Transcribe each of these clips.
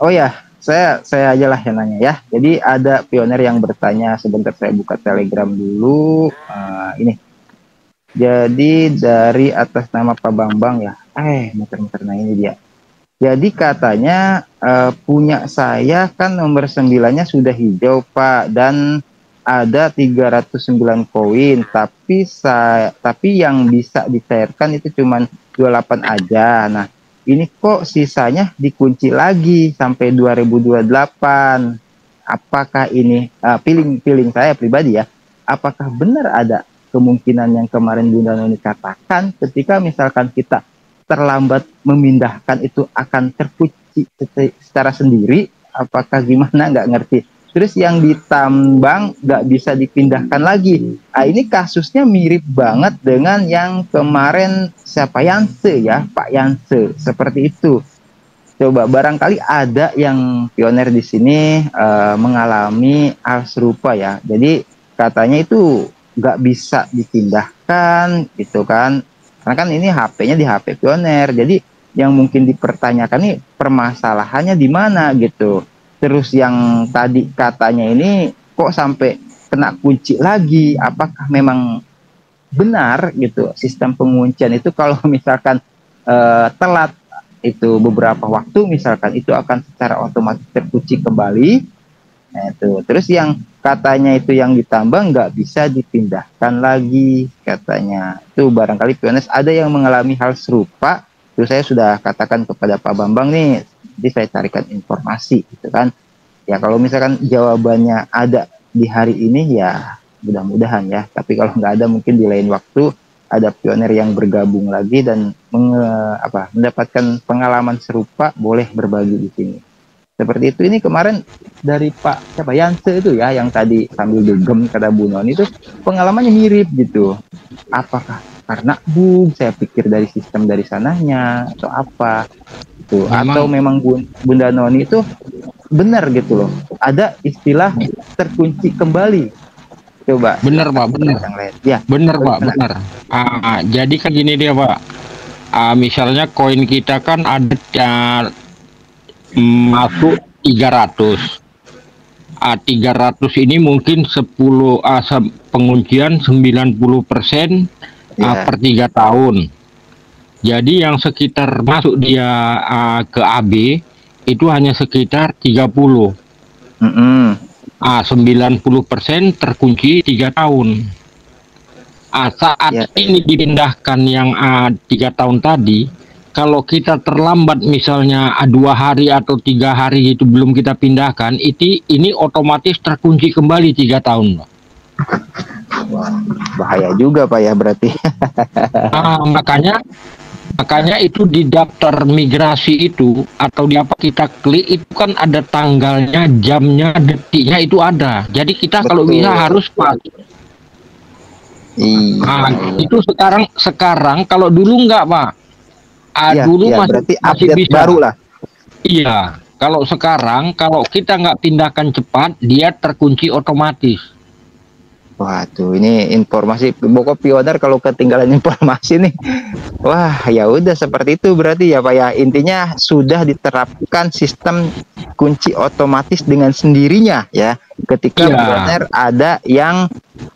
Oh ya, saya aja lah yang nanya ya. Jadi ada pioner yang bertanya, sebentar saya buka Telegram dulu. Ini. Jadi dari atas nama Pak Bambang ya. Muter-muter, nah ini dia. Jadi katanya punya saya kan nomor 9-nya sudah hijau Pak, dan ada 309 koin, tapi yang bisa dicairkan itu cuman 28 aja. Nah, ini kok sisanya dikunci lagi sampai 2028. Apakah ini feeling saya pribadi ya? Apakah benar ada kemungkinan yang kemarin Bunda Noni katakan ketika misalkan kita terlambat memindahkan itu akan terkunci secara sendiri, apakah gimana nggak ngerti. Terus yang ditambang nggak bisa dipindahkan lagi. Ini kasusnya mirip banget dengan yang kemarin siapa Yanse ya, Pak Yanse, seperti itu. Coba barangkali ada yang pioner di sini mengalami hal serupa ya. Jadi katanya itu nggak bisa dipindahkan gitu kan, karena kan ini HP-nya di HP pioner. Jadi yang mungkin dipertanyakan nih permasalahannya di mana gitu. Terus yang tadi katanya ini kok sampai kena kunci lagi. Apakah memang benar gitu sistem penguncian itu kalau misalkan telat itu beberapa waktu misalkan itu akan secara otomatis terkunci kembali. Nah, itu. Terus yang katanya itu yang ditambah nggak bisa dipindahkan lagi katanya. Itu barangkali piones ada yang mengalami hal serupa. Terus saya sudah katakan kepada Pak Bambang nih, jadi saya carikan informasi gitu kan. Ya kalau misalkan jawabannya ada di hari ini ya mudah-mudahan ya. Tapi kalau nggak ada mungkin di lain waktu ada pioner yang bergabung lagi dan mendapatkan pengalaman serupa boleh berbagi di sini. Seperti itu. Ini kemarin dari Pak siapa Yanse itu ya yang tadi sambil degem kata Bu Non itu pengalamannya mirip gitu. Apakah karena bug saya pikir dari sistem dari sananya atau apa itu, atau memang Bunda Noni itu benar gitu loh ada istilah terkunci kembali. Coba benar Pak, benar ya, benar Pak, benar. Jadi kan gini dia Pak, misalnya koin kita kan ada masuk 300. 300 ini mungkin 10 penguncian 90% per 3 tahun. Jadi yang sekitar masuk dia ke AB itu hanya sekitar 30. 90% terkunci 3 tahun. Saat ini dipindahkan yang 3 tahun tadi, kalau kita terlambat misalnya 2 hari atau 3 hari itu belum kita pindahkan, ini otomatis terkunci kembali 3 tahun. Bahaya juga Pak ya berarti. Makanya itu di daftar migrasi itu atau di apa kita klik itu kan ada tanggalnya, jamnya, detiknya itu ada. Jadi kita kalau bisa harus pas. Itu sekarang kalau dulu enggak Pak. Dulu masih bisa. Baru lah. Iya, kalau sekarang kalau kita nggak pindahkan cepat dia terkunci otomatis. Waduh, ini informasi pokok pioner kalau ketinggalan informasi nih. Wah, ya udah seperti itu berarti ya Pak ya. Intinya sudah diterapkan sistem kunci otomatis dengan sendirinya ya. Ketika pioner ada yang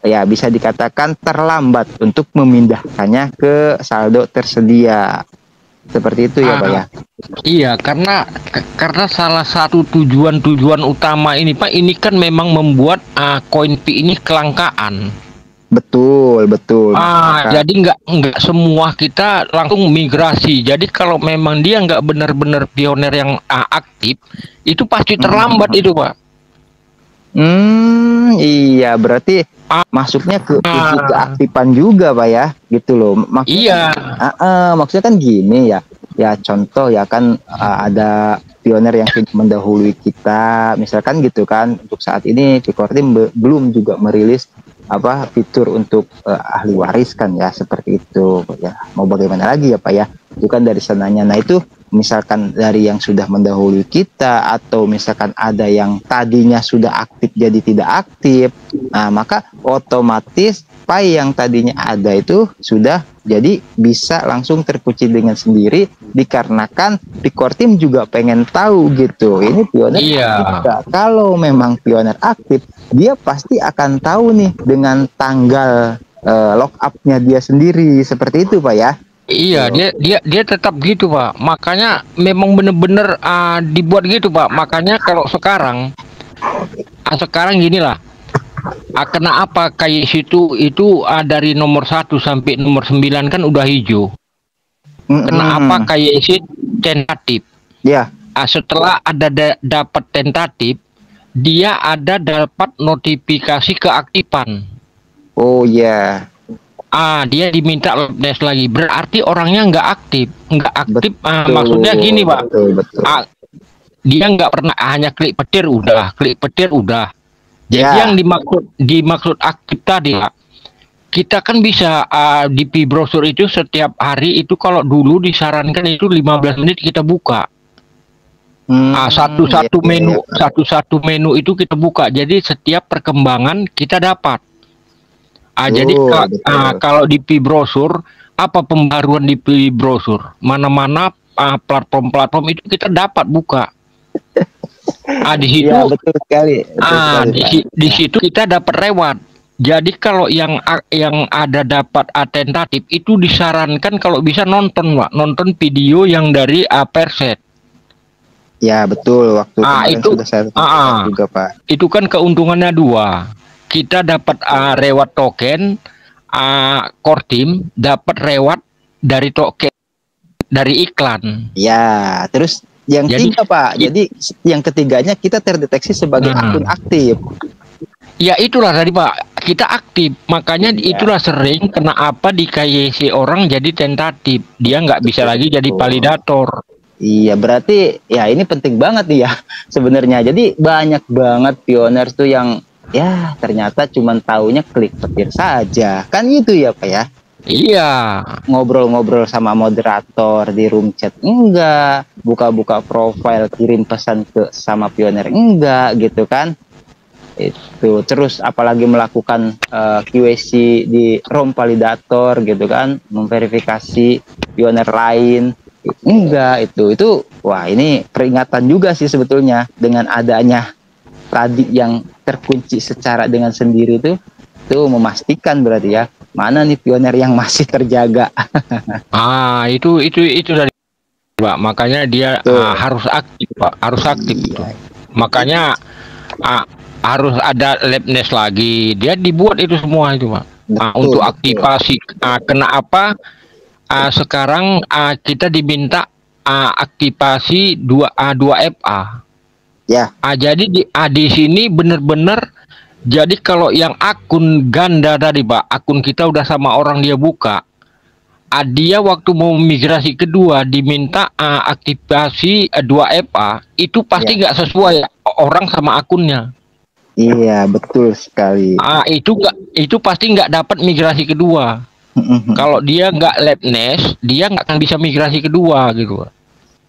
ya bisa dikatakan terlambat untuk memindahkannya ke saldo tersedia. Seperti itu ya Pak ya. Iya, karena salah satu tujuan utama ini Pak, ini kan memang membuat koin Pi ini kelangkaan. Betul. Jadi nggak semua kita langsung migrasi. Jadi kalau memang dia nggak benar-benar pioner yang aktif, itu pasti terlambat itu Pak. Iya, berarti masuknya ke uji keaktifan juga Pak ya, gitu loh. Maksudnya, maksudnya kan gini ya. Ya contoh ya kan ada pioner yang sudah mendahului kita, misalkan gitu kan. Untuk saat ini Pikortim belum juga merilis fitur untuk ahli waris kan ya, seperti itu ya. Mau bagaimana lagi ya Pak ya, itu kan dari sananya. Nah itu misalkan dari yang sudah mendahului kita atau misalkan ada yang tadinya sudah aktif jadi tidak aktif, nah maka otomatis Pi yang tadinya ada itu sudah Jadi bisa langsung terkunci dengan sendiri dikarenakan Picor Team juga pengen tahu gitu. Ini pioner aktif gak? Kalau memang pioner aktif, dia pasti akan tahu nih dengan tanggal lock up-nya dia sendiri. Seperti itu Pak ya. Iya, dia tetap gitu Pak. Makanya memang bener-bener dibuat gitu Pak. Makanya kalau sekarang gini lah. Kenapa kayak situ itu dari nomor 1 sampai nomor 9 kan udah hijau. Kenapa kayak isi tentatif? Ya. Setelah ada dapat tentatif, dia ada dapat notifikasi keaktifan. Oh ya. Dia diminta lab lagi. Berarti orangnya nggak aktif. Maksudnya gini Pak. Betul. Dia nggak pernah hanya klik petir udah. Jadi yang dimaksud aktif tadi Pak. Kita kan bisa di browser itu setiap hari itu, kalau dulu disarankan itu 15 menit kita buka. Satu-satu menu itu kita buka. Jadi setiap perkembangan kita dapat. Jadi kalau di browser, apa pembaruan di browser? Mana-mana platform-platform itu kita dapat buka. Di situ ya, betul sekali. Di situ kita dapat reward. Jadi kalau yang ada dapat tentatif itu disarankan kalau bisa nonton Pak, nonton video yang dari Perset. Ya betul, waktu kemarin itu sudah saya juga Pak. Itu kan keuntungannya 2. Kita dapat reward token, core team dapat reward dari token dari iklan. Ya, terus yang ketiga Pak. Jadi yang ketiganya kita terdeteksi sebagai akun aktif. Ya itulah tadi Pak, kita aktif, makanya itulah sering kenapa di KYC orang jadi tentatif, dia nggak bisa lagi jadi validator. Iya, berarti ya ini penting banget nih ya sebenarnya. Jadi banyak banget pioner tuh yang ya ternyata cuman taunya klik petir saja, kan gitu ya Pak ya. Iya. Ngobrol-ngobrol sama moderator di room chat enggak, buka-buka profile kirim pesan ke sama pioner enggak gitu kan. Itu terus apalagi melakukan QC di ROM validator gitu kan, memverifikasi pioner lain enggak. Itu wah, ini peringatan juga sih sebetulnya dengan adanya tadi yang terkunci secara dengan sendiri itu memastikan berarti ya mana nih pioner yang masih terjaga. Itu dari Pak, makanya dia harus aktif Pak, harus aktif itu. Makanya harus ada labness lagi, dia dibuat itu semua itu Pak. Untuk aktivasi. Kenapa sekarang kita diminta aktivasi 2FA. Ya. Jadi di sini benar-benar, jadi kalau yang akun ganda tadi Pak, akun kita udah sama orang dia buka, dia waktu mau migrasi kedua diminta aktivasi 2FA, itu pasti nggak sesuai orang sama akunnya. Iya, betul sekali. Itu pasti nggak dapat migrasi kedua. Kalau dia nggak labness, dia nggak akan bisa migrasi kedua gitu.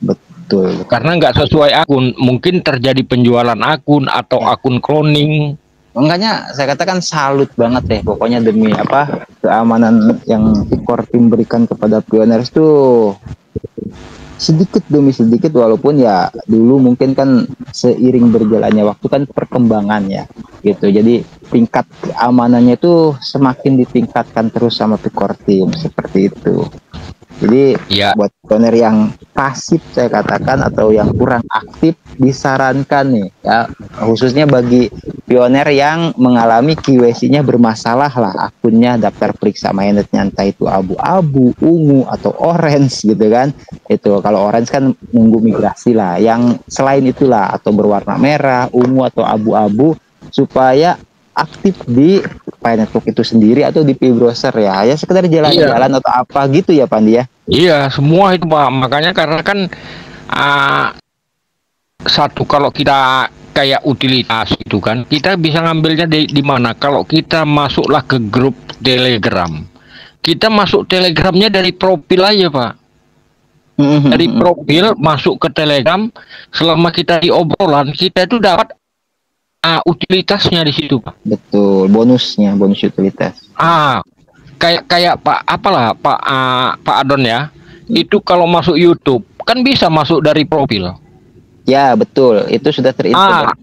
Betul. Karena nggak sesuai akun, mungkin terjadi penjualan akun atau akun cloning. Makanya saya katakan salut banget deh, pokoknya demi keamanan yang Picor Team berikan kepada pioners tuh. Sedikit demi sedikit, walaupun ya dulu mungkin kan seiring berjalannya waktu kan perkembangan ya gitu, jadi tingkat keamanannya itu semakin ditingkatkan terus sama Picor Team seperti itu. Jadi buat pioner yang pasif saya katakan atau yang kurang aktif, disarankan nih ya, khususnya bagi pioner yang mengalami KYC-nya bermasalah lah, akunnya daftar periksa mainnetnya entah itu abu-abu, ungu atau orange gitu kan. Itu kalau orange kan nunggu migrasi lah, yang selain itulah atau berwarna merah, ungu atau abu-abu supaya aktif di network itu sendiri atau di browser ya sekedar jalan-jalan atau apa gitu ya Pandi ya. Iya, semua itu Pak. Makanya karena kan satu, kalau kita kayak utilitas itu kan, kita bisa ngambilnya di mana? Kalau kita masuklah ke grup Telegram, kita masuk Telegramnya dari profil aja Pak. Dari profil masuk ke Telegram, selama kita di obrolan kita itu dapat utilitasnya di situ Pak. Betul, bonus utilitas. kayak Pak Adon ya. Itu kalau masuk YouTube kan bisa masuk dari profil. Ya, betul. Itu sudah terintegrasi.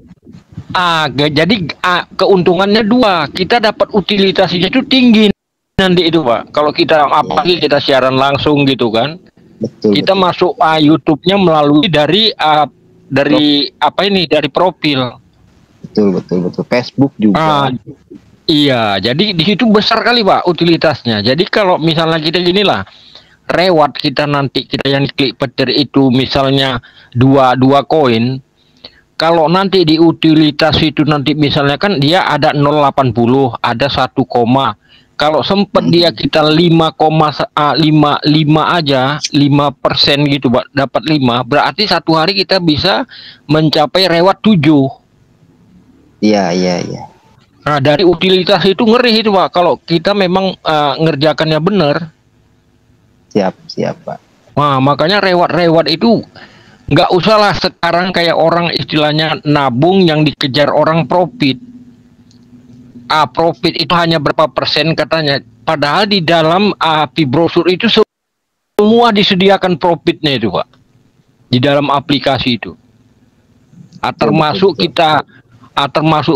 Jadi keuntungannya dua. Kita dapat utilitasnya itu tinggi nanti itu, Pak. Kalau kita apalagi kita siaran langsung gitu kan. Betul. Kita masuk YouTube-nya melalui dari dari profil. Betul. Facebook juga. Iya, jadi di situ besar kali Pak utilitasnya. Jadi kalau misalnya kita ginilah, reward kita nanti kita yang klik petir itu misalnya dua koin. Kalau nanti di utilitas itu nanti misalnya kan dia ada 0,80, ada 1, kalau sempat dia kita 5,55 aja, 5% gitu Pak, dapat 5, berarti satu hari kita bisa mencapai reward 7. Iya. Nah, dari utilitas itu ngeri itu Pak, kalau kita memang ngerjakannya benar. Siap Pak. Nah, makanya reward itu nggak usahlah sekarang kayak orang istilahnya nabung yang dikejar orang profit. Profit itu hanya berapa persen katanya. Padahal di dalam brosur itu semua disediakan profitnya itu Pak. Di dalam aplikasi itu. Termasuk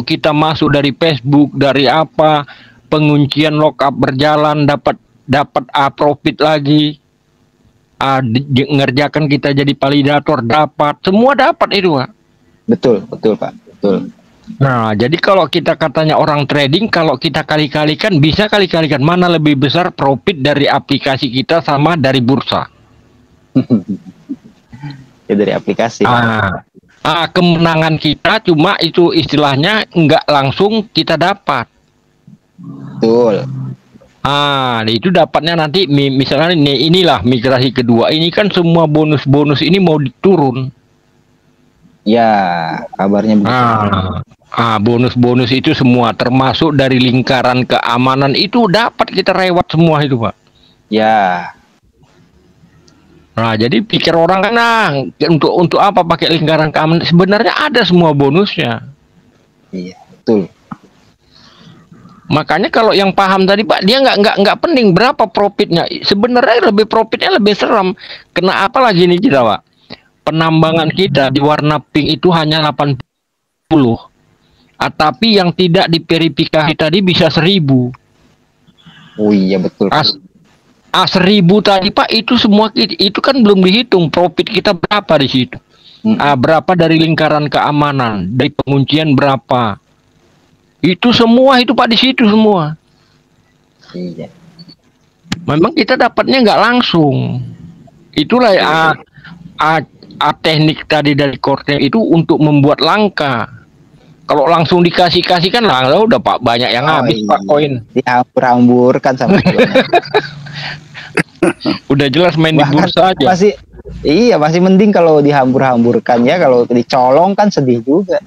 kita masuk dari Facebook, dari penguncian lockup berjalan dapat profit lagi. Ngerjakan kita jadi validator semua dapat itu Pak. Betul Pak, betul. Nah, jadi kalau kita katanya orang trading, kalau kita kali-kalikan mana lebih besar profit dari aplikasi kita sama dari bursa? Ya dari aplikasi. Kemenangan kita cuma itu istilahnya nggak langsung kita dapat. Betul. Itu dapatnya nanti misalnya inilah migrasi kedua ini kan semua bonus ini mau diturun. Ya, kabarnya begitu. Bonus itu semua termasuk dari lingkaran keamanan itu dapat kita reward semua itu Pak. Ya. Nah, jadi pikir orang kan untuk apa pakai lingkaran keamanan? Sebenarnya ada semua bonusnya. Iya, betul. Makanya kalau yang paham tadi Pak, dia nggak penting berapa profitnya. Sebenarnya profitnya lebih seram. Kenapa lagi nih kita Pak? Penambangan kita di warna pink itu hanya 80. Tapi yang tidak diverifikasi tadi bisa 1.000. Oh iya betul. 1.000 tadi Pak itu semua itu kan belum dihitung profit kita berapa di situ. Berapa dari lingkaran keamanan, dari penguncian berapa. Itu semua itu Pak di situ semua. Iya. Memang kita dapatnya nggak langsung. Itulah teknik tadi dari Kortel itu untuk membuat langka. Kalau langsung dikasih kan udah Pak banyak yang habis Pak koin. Dihambur-hamburkan sama udah jelas main di bursa aja. Masih mending kalau dihambur-hamburkan ya, kalau dicolong kan sedih juga.